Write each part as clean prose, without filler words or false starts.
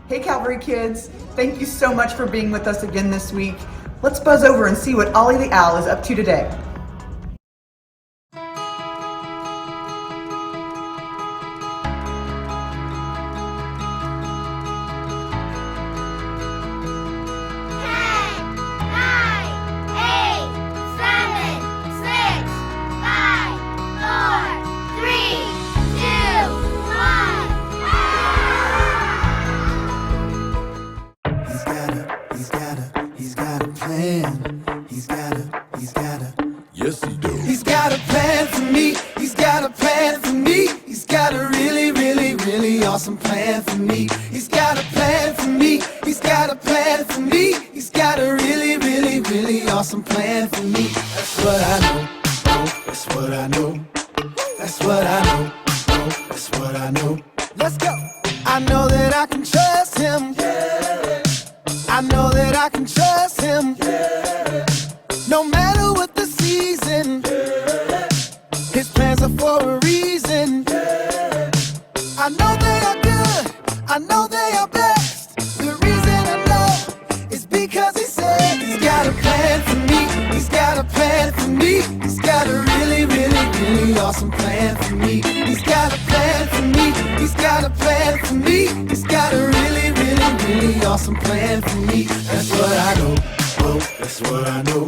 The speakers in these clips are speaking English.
Hey Calvary kids, thank you so much for being with us again this week. Let's buzz over and see what Ollie the Owl is up to today. Yes, he do. He's got a plan for me. He's got a plan for me. He's got a really, really, really awesome plan for me. He's got a plan for me. He's got a plan for me. He's got a really, really, really awesome plan for me. That's what I know. Oh, that's what I know. That's what I know. Oh, that's what I know. Let's go. I know that I can trust him. Yeah. I know that I can trust him. Yeah. No matter what the season, yeah. His plans are for a reason. Yeah. I know they are good, I know they are best. The reason I know is because he said he's got a plan for me. He's got a plan for me. He's got a really, really, really awesome plan for me. He's got a plan for me. He's got a plan for me. He's got a really, really, really awesome plan for me. That's what I know. Oh, that's what I know.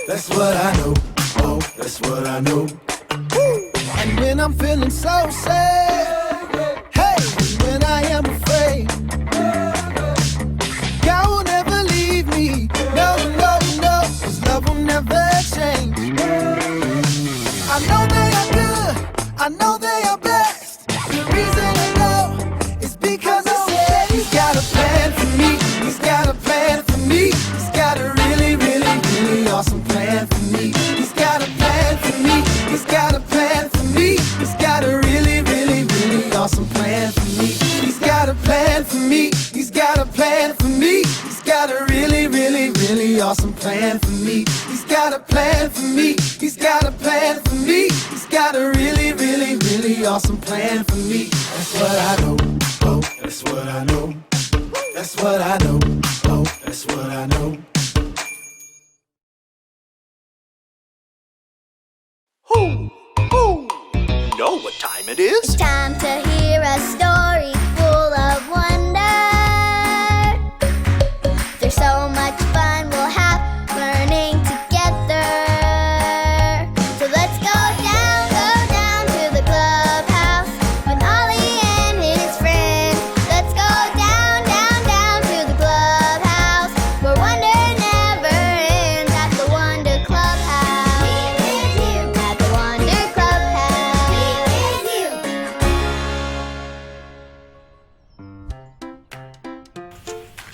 That's what I know, oh, that's what I know. And when I'm feeling so sad, hey, when I am afraid, God will never leave me, no, no, no, His love will never change. I know they are good, I know they are best. The reason I know is because He said He's got a plan for me. He's got a plan for me. He's got a really, really, really awesome plan for me. He's got a plan for me. He's got a plan for me. He's got a really, really, really awesome plan for me. He's got a plan for me. He's got a plan for me. He's got a really, really, really awesome plan for me. He's got a plan for me. He's got a plan for me. He's got a really, really, really awesome plan for me. That's what I know. Oh, that's what I know. That's what I know. Oh, that's what I know. Who? You know what time it is? It's time to hear a story full of wonder. There's so much fun we'll have learning together. So let's go down to the clubhouse with Ollie and his friends. Let's go down to the clubhouse where wonder never ends at the Wonder Clubhouse. Meet with you at the Wonder Clubhouse. Meet with you.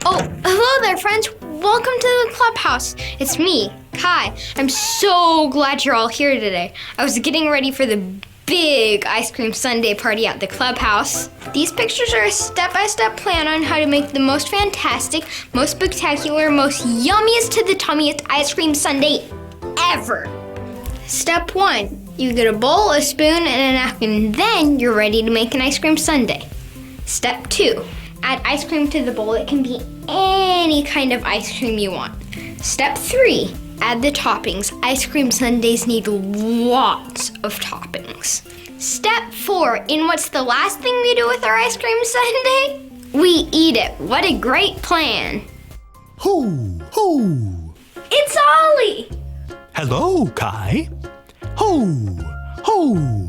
Oh, hello there, friends. Welcome to the clubhouse. It's me, Kai. I'm so glad you're all here today. I was getting ready for the big ice cream sundae party at the clubhouse. These pictures are a step-by-step plan on how to make the most fantastic, most spectacular, most yummiest to the tummiest ice cream sundae ever. Step 1, you get a bowl, a spoon, and a napkin, then you're ready to make an ice cream sundae. Step 2, add ice cream to the bowl. It can be any kind of ice cream you want. Step 3, add the toppings. Ice cream sundaes need lots of toppings. Step 4, and what's the last thing we do with our ice cream sundae? We eat it. What a great plan. Hoo, hoo. It's Ollie. Hello, Kai. Hoo, hoo.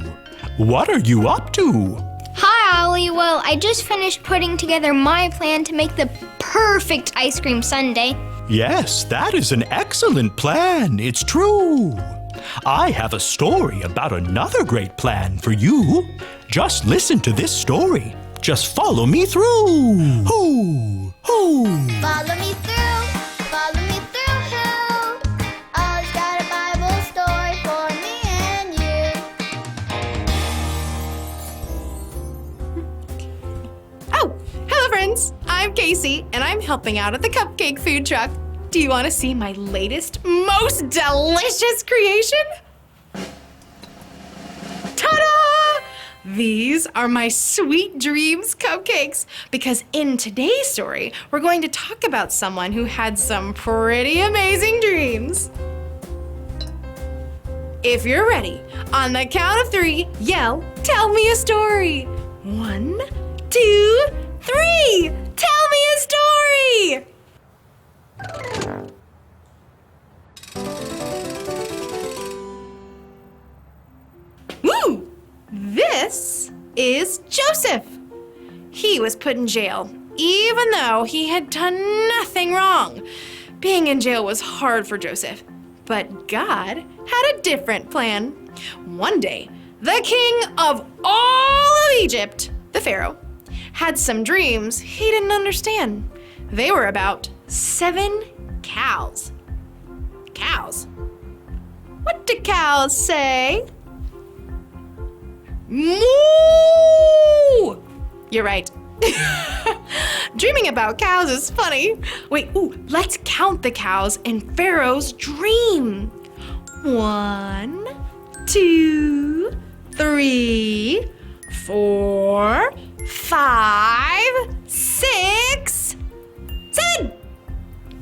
What are you up to? Hi, Ollie. Well, I just finished putting together my plan to make the perfect ice cream sundae. Yes, that is an excellent plan. It's true. I have a story about another great plan for you. Just listen to this story. Just follow me through. Hoo, hoo. Follow me through, follow me through. Ollie's got a Bible story for me and you. Oh, hello friends. I'm Casey, and I'm helping out at the cupcake food truck. Do you want to see my latest, most delicious creation? Ta-da! These are my Sweet Dreams cupcakes, because in today's story, we're going to talk about someone who had some pretty amazing dreams. If you're ready, on the count of 3, yell, "Tell me a story." 1, 2, 3! Tell me a story! Woo! This is Joseph. He was put in jail, even though he had done nothing wrong. Being in jail was hard for Joseph, but God had a different plan. One day, the king of all of Egypt, the Pharaoh, had some dreams he didn't understand. They were about 7 cows. Cows? What do cows say? Moo! You're right. Dreaming about cows is funny. Wait, let's count the cows in Pharaoh's dream. 1, 2, 3, 4, 5, 6, 7!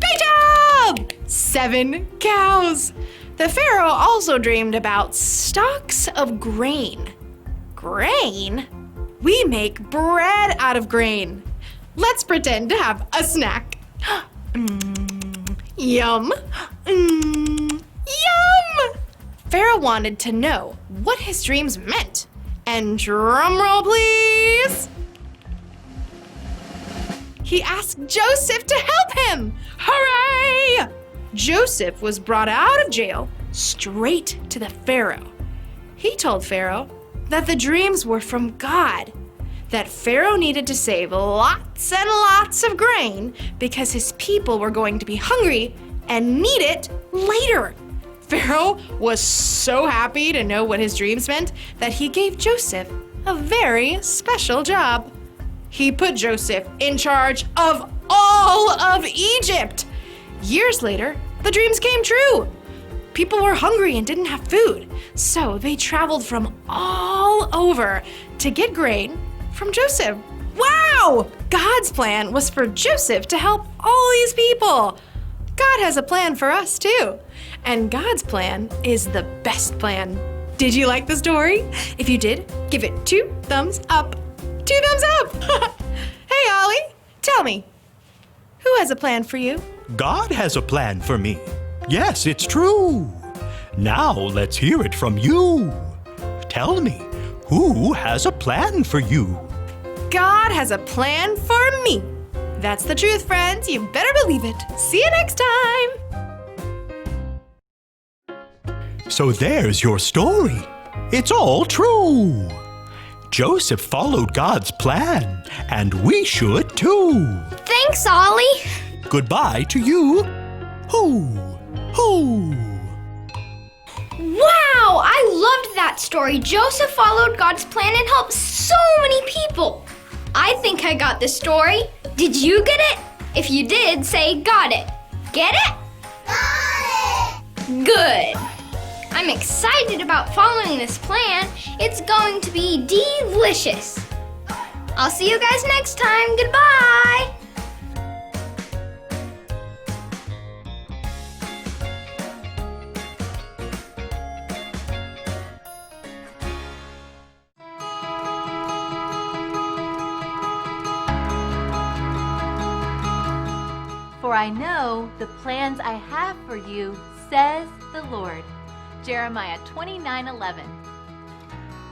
Great job! 7 cows. The Pharaoh also dreamed about stalks of grain. Grain? We make bread out of grain. Let's pretend to have a snack. Yum. Yum! Pharaoh wanted to know what his dreams meant. And drum roll, please. He asked Joseph to help him. Hooray! Joseph was brought out of jail straight to the Pharaoh. He told Pharaoh that the dreams were from God, that Pharaoh needed to save lots and lots of grain because his people were going to be hungry and need it later. Pharaoh was so happy to know what his dreams meant that he gave Joseph a very special job. He put Joseph in charge of all of Egypt. Years later, the dreams came true. People were hungry and didn't have food, so they traveled from all over to get grain from Joseph. Wow! God's plan was for Joseph to help all these people. God has a plan for us too. And God's plan is the best plan. Did you like the story? If you did, give it 2 thumbs up. 2 thumbs up! Hey, Ollie, tell me, who has a plan for you? God has a plan for me. Yes, it's true. Now let's hear it from you. Tell me, who has a plan for you? God has a plan for me. That's the truth, friends. You better believe it. See you next time. So there's your story. It's all true. Joseph followed God's plan, and we should too. Thanks, Ollie. Goodbye to you. Hoo, hoo. Wow! Wow, I loved that story. Joseph followed God's plan and helped so many people. I think I got the story. Did you get it? If you did, say got it. Get it? Got it! Good. I'm excited about following this plan. It's going to be delicious. I'll see you guys next time. Goodbye. For I know the plans I have for you, says the Lord. Jeremiah 29:11.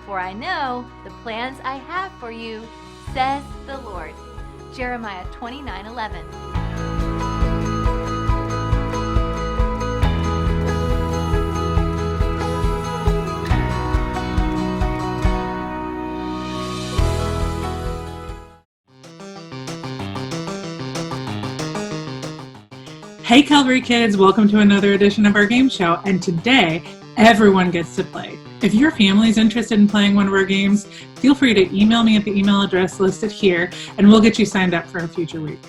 For I know the plans I have for you, says the Lord. Jeremiah 29:11. Hey Calvary kids, welcome to another edition of our game show, and today everyone gets to play. If your family is interested in playing one of our games, feel free to email me at the email address listed here and we'll get you signed up for a future week.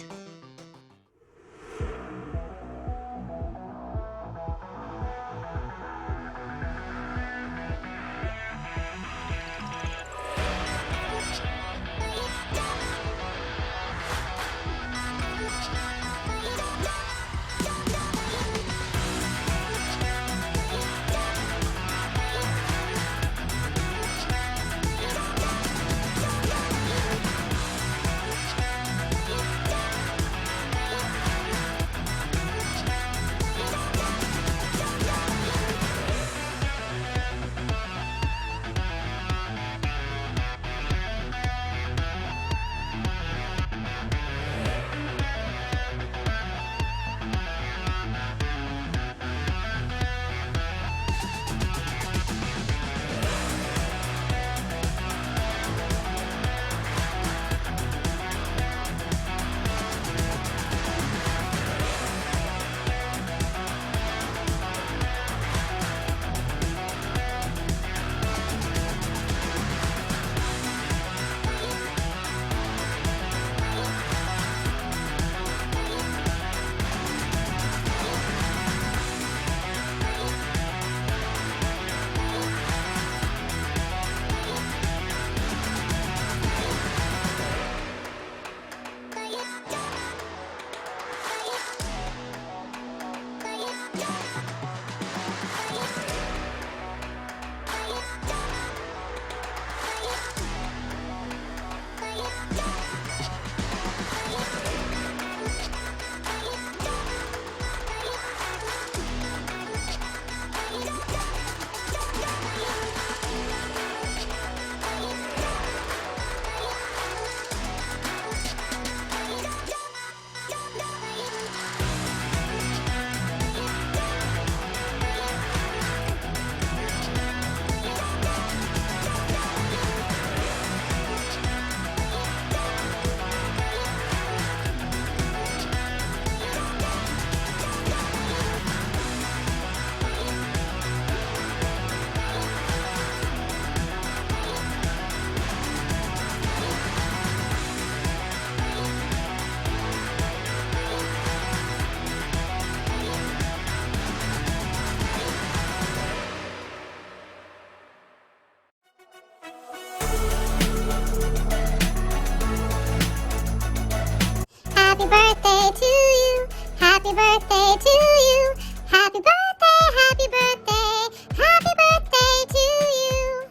Happy birthday to you. Happy birthday to you. Happy birthday, happy birthday. Happy birthday to you.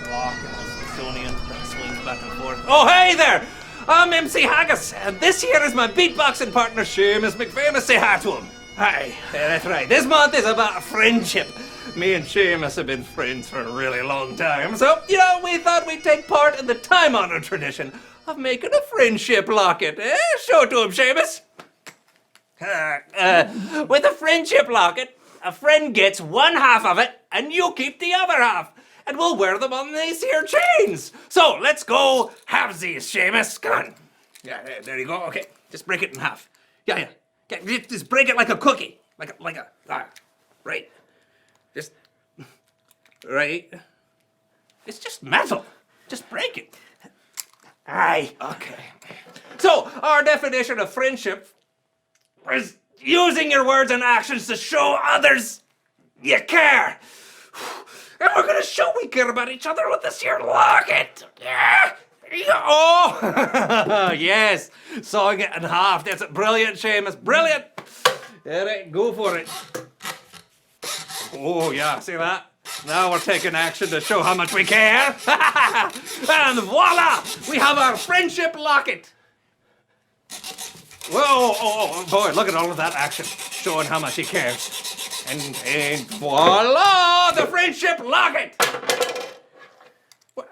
Clock and the Smithsonian swings back and forth. Oh, hey there! I'm MC Haggis, and this here is my beatboxing partner, Seamus McFamous. Say hi to him. Hi, that's right. This month is about friendship. Me and Seamus have been friends for a really long time, so, we thought we'd take part in the time-honored tradition of making a friendship locket. Show it to him, Seamus. With a friendship locket, a friend gets one half of it, and you keep the other half. and we'll wear them on these here chains. So let's go have these, Seamus. Come on. Yeah, there you go. Okay, just break it in half. Yeah. Just break it like a cookie. Right. Just, right. It's just metal. Just break it. Aye. Okay. So, our definition of friendship is using your words and actions to show others you care. And we're gonna show we care about each other with this here locket. Yeah. Oh, yes. Sawing it in half. That's it. Brilliant, Seamus. Brilliant. All right, go for it. Oh, yeah. See that? Now we're taking action to show how much we care. And voila! We have our friendship locket. Whoa, oh, boy, look at all of that action. Showing how much he cares. And voila! The friendship locket! What?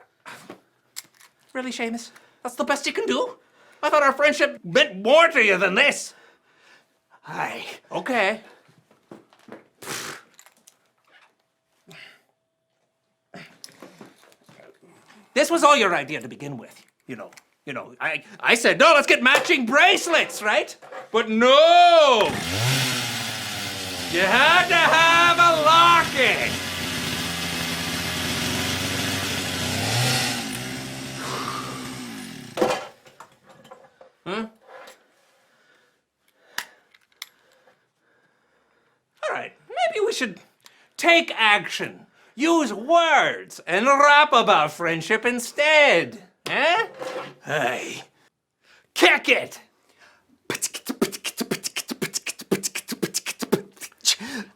Really, Seamus? That's the best you can do? I thought our friendship meant more to you than this. Aye, okay. This was all your idea to begin with, you know. I said, no, let's get matching bracelets, right? But no! You had to have a locket! Huh? All right, maybe we should take action. Use words and rap about friendship instead. Eh? Hey. Kick it!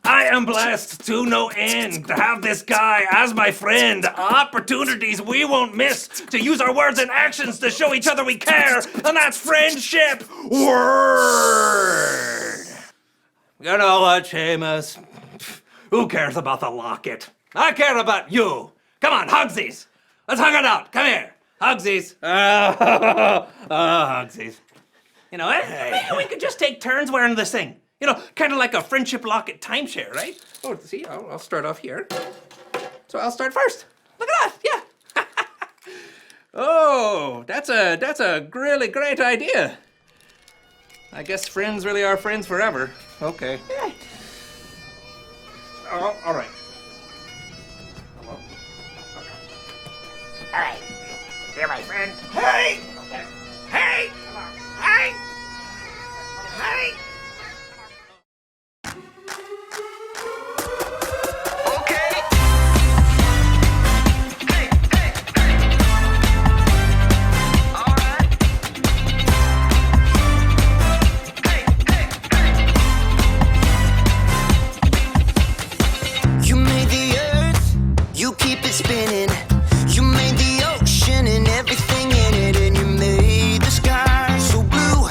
I am blessed to no end to have this guy as my friend. Opportunities we won't miss to use our words and actions to show each other we care, and that's friendship. Word! You know what, Seamus? Who cares about the locket? I care about you. Come on, Hugsies. Let's hug it out. Come here. Hugsies. Hugsies. You know what? Maybe we could just take turns wearing this thing. You know, kind of like a friendship locket timeshare, right? Oh, see, I'll start off here. So I'll start first. Look at that, yeah. Oh, that's a really great idea. I guess friends really are friends forever. Okay. Yeah. Oh, all right. Hello? Okay. All right. Here, my friend. Hey! Okay. Hey! Come on. Hey! Hey! Spinning. You made the ocean and everything in it, and you made the sky so blue,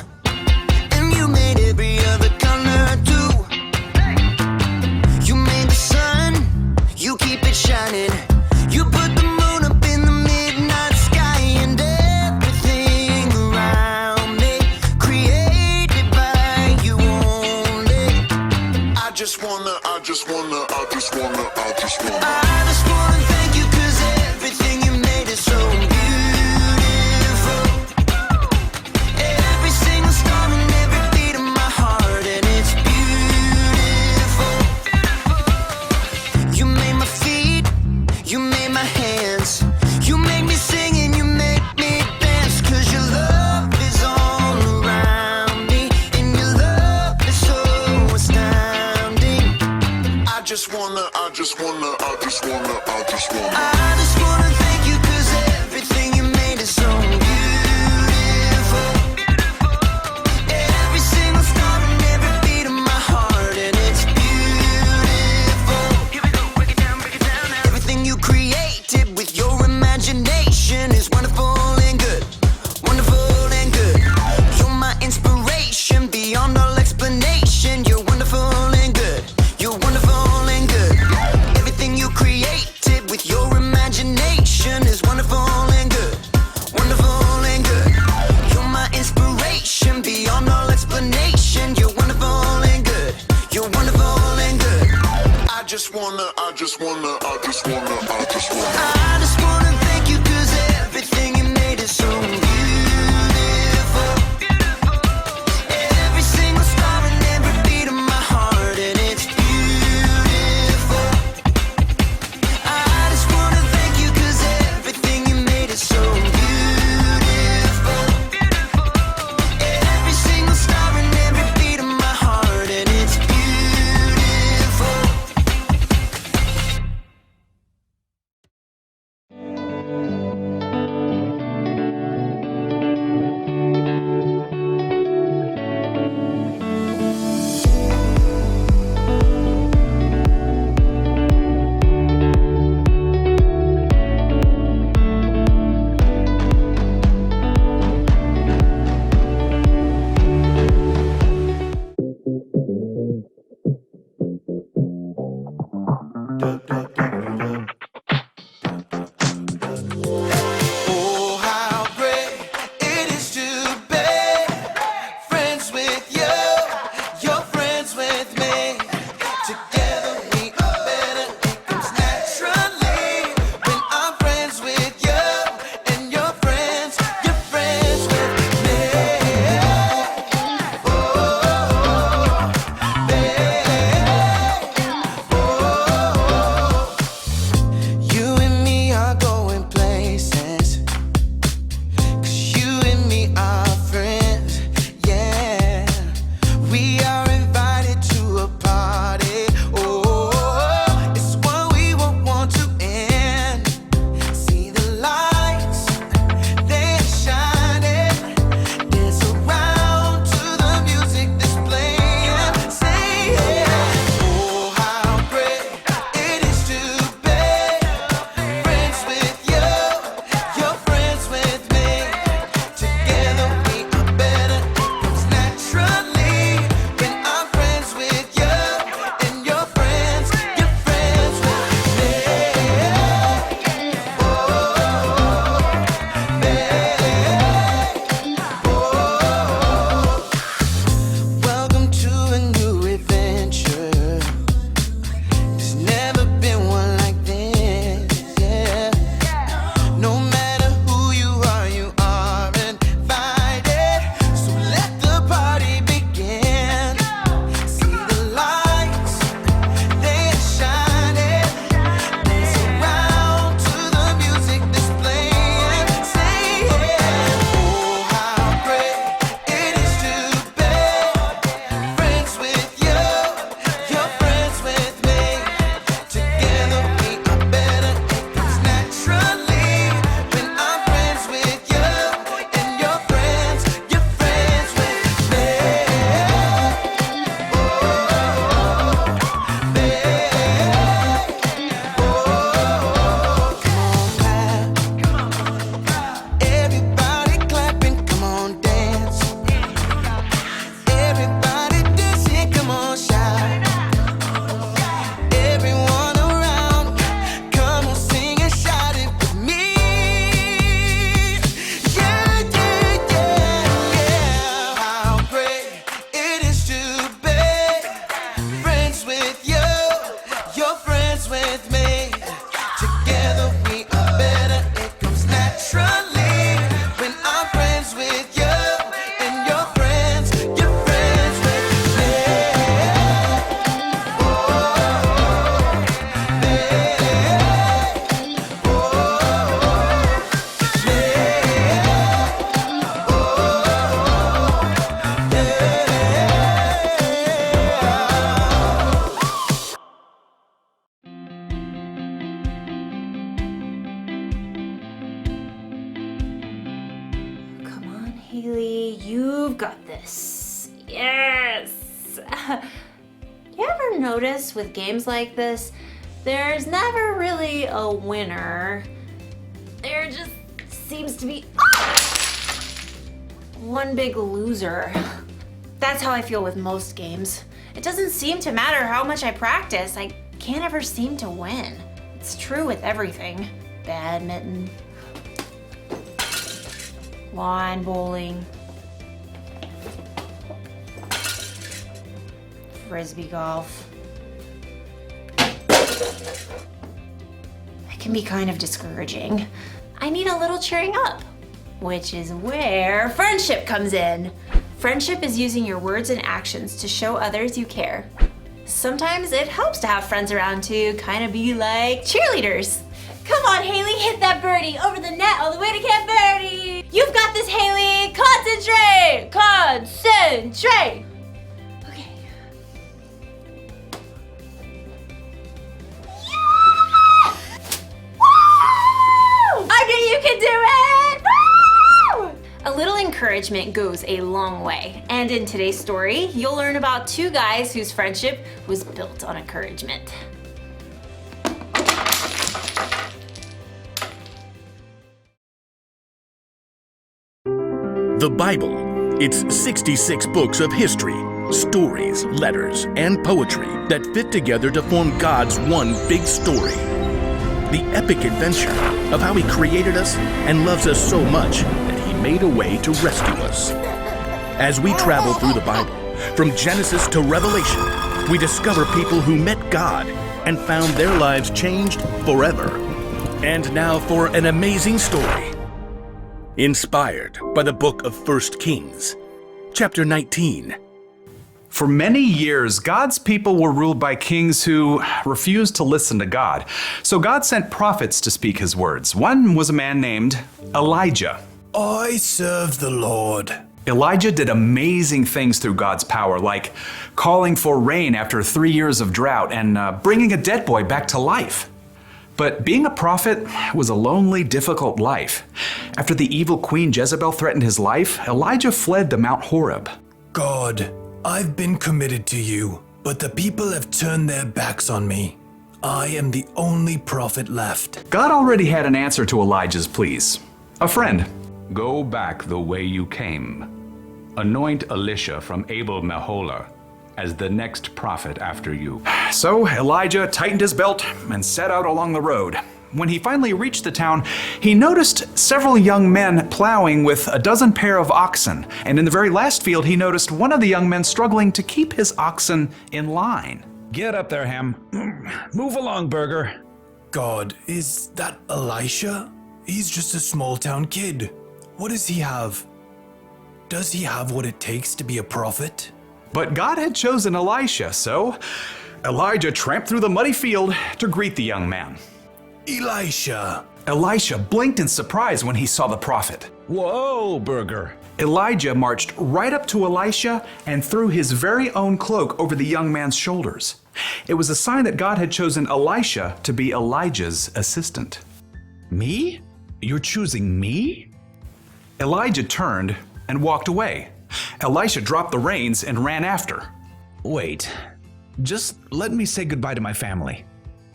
and you made every other color too. You made the sun, you keep it shining. You put the moon up in the midnight sky, and everything around me created by you only. I just wanna thank you, 'cause everything you made is so beautiful. Every single star and every beat of my heart, and it's beautiful. You made my feet, you made my hands, you make me sing and you make me dance, 'cause your love is all around me, and your love is so astounding. I just wanna thank you, 'cause everything you made is so beautiful. Every single star and every beat of my heart, and it's beautiful. Here we go, break it down now. Everything you created with your imagination is wonderful and good. Wonderful and good. You're my inspiration beyond all explanation. You're wonderful and good. You're wonderful and good. Everything you created with your imagination is wonderful just wanna thank you 'cause everything you made is so beautiful. Every single star and every beat of my heart, and it's beautiful. I just wanna thank you 'cause everything you made is so beautiful. Every single star and every beat of my heart, and it's beautiful. Oh, how great it is to be friends with you. You're friends with me. Together we are better. It comes naturally when I'm friends with you, and you're friends with me. Oh, you and me are going places. 'Cause you and me are friends, yeah. We are invited to a party. Oh, it's one we won't want to end. See the lights, they're shining. Dance around to the music that's playing. Say yeah. Oh, how great it is to be friends with you. You're friends with me. Together we are better. It comes naturally when I'm friends with you, and you're friends with me. Welcome to a new adventure. There's never been one like this, yeah. No matter who you are invited. So let the party begin. See the lights, they're shining. Dance around to the music that's playing. Say yeah. Oh, how great it is to be friends with you. You're friends with me. Together we are better. It comes naturally when I'm friends with you, and you're friends with me. Everybody clapping, come on dance. Everybody dancing, come on shout. Everyone around, come on sing and shout it with me. Yeah, yeah, yeah, yeah. How great it is to be friends with you. You're friends with me. Together we are better. It comes naturally when I'm friends with you, and you're friends with me. Come on, Haley, you've got this. Yes! You ever notice with games like this, there's never really a winner? There just seems to be one big loser. That's how I feel with most games. It doesn't seem to matter how much I practice, I can't ever seem to win. It's true with everything. Badminton, lawn bowling, frisbee golf. It can be kind of discouraging. I need a little cheering up, which is where friendship comes in. Friendship is using your words and actions to show others you care. Sometimes it helps to have friends around to kind of be like cheerleaders. Come on, Haley, hit that birdie over the net all the way to Camp Verde. You've got this, Haley. Concentrate. Concentrate. Okay. Yeah! Woo! I knew you could do it. Woo! A little encouragement goes a long way. And in today's story, you'll learn about two guys whose friendship was built on encouragement. The Bible. It's 66 books of history, stories, letters, and poetry that fit together to form God's one big story. The epic adventure of how He created us and loves us so much that He made a way to rescue us. As we travel through the Bible, from Genesis to Revelation, we discover people who met God and found their lives changed forever. And now for an amazing story. Inspired by the book of 1 Kings, chapter 19. For many years, God's people were ruled by kings who refused to listen to God. So God sent prophets to speak His words. One was a man named Elijah. I serve the Lord. Elijah did amazing things through God's power, like calling for rain after 3 years of drought and bringing a dead boy back to life. But being a prophet was a lonely, difficult life. After the evil queen Jezebel threatened his life, Elijah fled to Mount Horeb. God, I've been committed to you, but the people have turned their backs on me. I am the only prophet left. God already had an answer to Elijah's pleas. A friend. Go back the way you came. Anoint Elisha from Abel-Meholah as the next prophet after you. So Elijah tightened his belt and set out along the road. When he finally reached the town, he noticed several young men plowing with a dozen pair of oxen. And in the very last field, he noticed one of the young men struggling to keep his oxen in line. Get up there, Ham. Move along, Burger. God, is that Elisha? He's just a small town kid. What does he have? Does he have what it takes to be a prophet? But God had chosen Elisha, so Elijah tramped through the muddy field to greet the young man. Elisha! Elisha blinked in surprise when he saw the prophet. Whoa, Burger. Elijah marched right up to Elisha and threw his very own cloak over the young man's shoulders. It was a sign that God had chosen Elisha to be Elijah's assistant. Me? You're choosing me? Elijah turned and walked away. Elisha dropped the reins and ran after. Wait, just let me say goodbye to my family.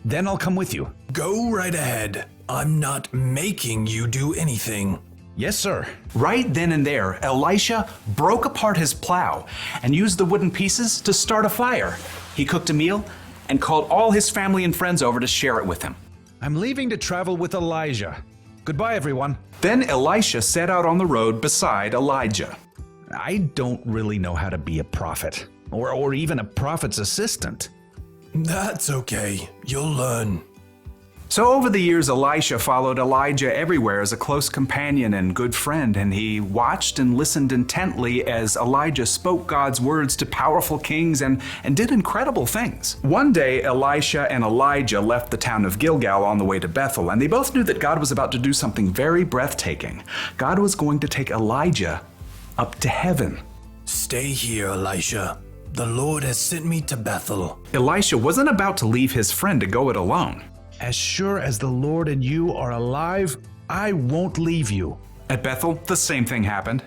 Then I'll come with you. Go right ahead. I'm not making you do anything. Yes, sir. Right then and there, Elisha broke apart his plow and used the wooden pieces to start a fire. He cooked a meal and called all his family and friends over to share it with him. I'm leaving to travel with Elijah. Goodbye, everyone. Then Elisha set out on the road beside Elijah. I don't really know how to be a prophet, or even a prophet's assistant. That's okay. You'll learn. So over the years, Elisha followed Elijah everywhere as a close companion and good friend, and he watched and listened intently as Elijah spoke God's words to powerful kings and did incredible things. One day, Elisha and Elijah left the town of Gilgal on the way to Bethel, and they both knew that God was about to do something very breathtaking. God was going to take Elijah up to heaven. Stay here, Elisha. The Lord has sent me to Bethel. Elisha wasn't about to leave his friend to go it alone. As sure as the Lord and you are alive, I won't leave you. At Bethel, the same thing happened.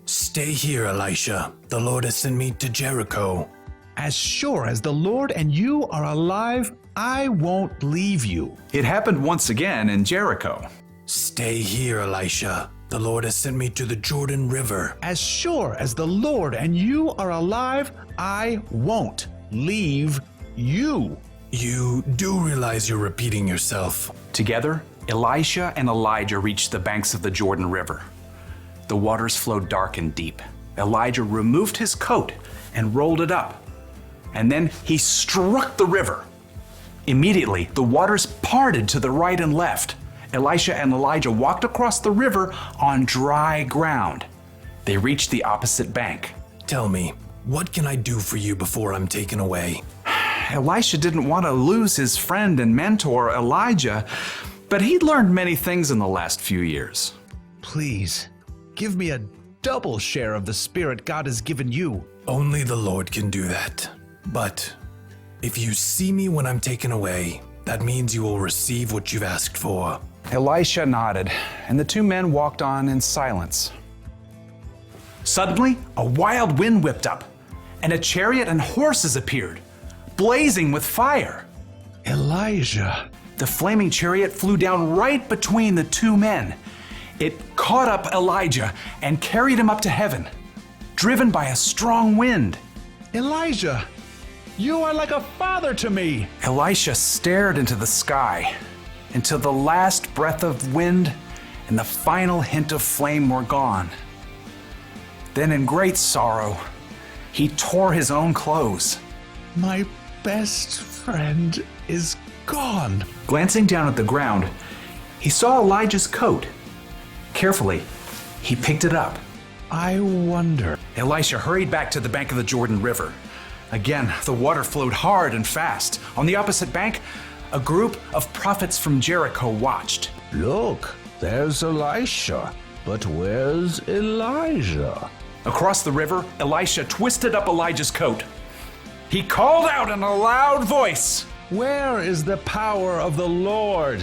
Stay here, Elisha. The Lord has sent me to Jericho. As sure as the Lord and you are alive, I won't leave you. It happened once again in Jericho. Stay here, Elisha. The Lord has sent me to the Jordan River. As sure as the Lord and you are alive, I won't leave you. You do realize you're repeating yourself. Together, Elisha and Elijah reached the banks of the Jordan River. The waters flowed dark and deep. Elijah removed his coat and rolled it up. And then he struck the river. Immediately, the waters parted to the right and left. Elisha and Elijah walked across the river on dry ground. They reached the opposite bank. Tell me, what can I do for you before I'm taken away? Elisha didn't want to lose his friend and mentor, Elijah, but he'd learned many things in the last few years. Please, give me a double share of the Spirit God has given you. Only the Lord can do that. But if you see me when I'm taken away, that means you will receive what you've asked for. Elisha nodded, and the two men walked on in silence. Suddenly, a wild wind whipped up, and a chariot and horses appeared, blazing with fire. Elijah. The flaming chariot flew down right between the two men. It caught up Elijah and carried him up to heaven, driven by a strong wind. Elijah, you are like a father to me. Elisha stared into the sky until the last breath of wind and the final hint of flame were gone. Then in great sorrow, he tore his own clothes. My best friend is gone. Glancing down at the ground, he saw Elijah's coat. Carefully, he picked it up. I wonder. Elisha hurried back to the bank of the Jordan River. Again, the water flowed hard and fast. On the opposite bank, a group of prophets from Jericho watched. Look, there's Elisha. But where's Elijah? Across the river, Elisha twisted up Elijah's coat. He called out in a loud voice, Where is the power of the Lord?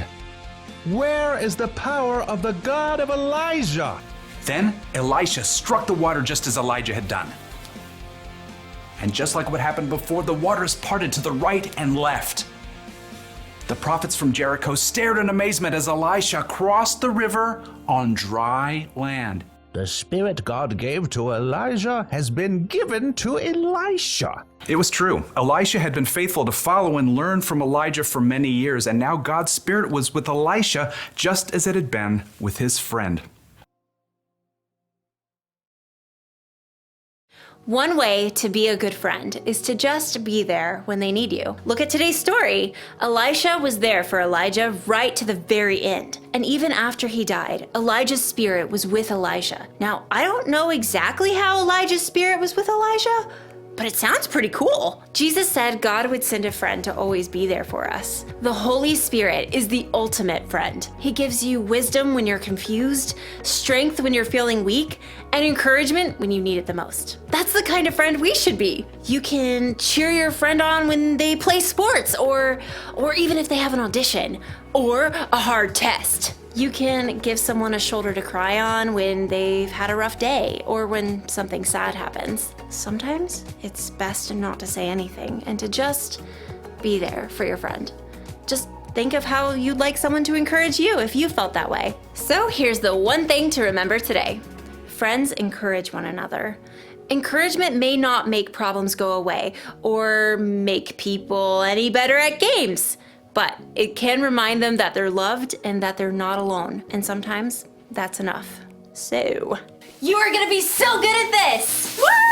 Where is the power of the God of Elijah? Then Elisha struck the water just as Elijah had done. And just like what happened before, the waters parted to the right and left. The prophets from Jericho stared in amazement as Elisha crossed the river on dry land. The Spirit God gave to Elijah has been given to Elisha. It was true. Elisha had been faithful to follow and learn from Elijah for many years, and now God's Spirit was with Elisha just as it had been with his friend. One way to be a good friend is to just be there when they need you. Look at today's story. Elisha was there for Elijah right to the very end. And even after he died, Elijah's spirit was with Elijah. Now, I don't know exactly how Elijah's spirit was with Elijah, but it sounds pretty cool. Jesus said God would send a friend to always be there for us. The Holy Spirit is the ultimate friend. He gives you wisdom when you're confused, strength when you're feeling weak, and encouragement when you need it the most. That's the kind of friend we should be. You can cheer your friend on when they play sports, or even if they have an audition, or a hard test. You can give someone a shoulder to cry on when they've had a rough day or when something sad happens. Sometimes it's best not to say anything and to just be there for your friend. Just think of how you'd like someone to encourage you if you felt that way. So here's the one thing to remember today. Friends encourage one another. Encouragement may not make problems go away or make people any better at games, but it can remind them that they're loved and that they're not alone. And sometimes that's enough. So, you are gonna be so good at this! Woo!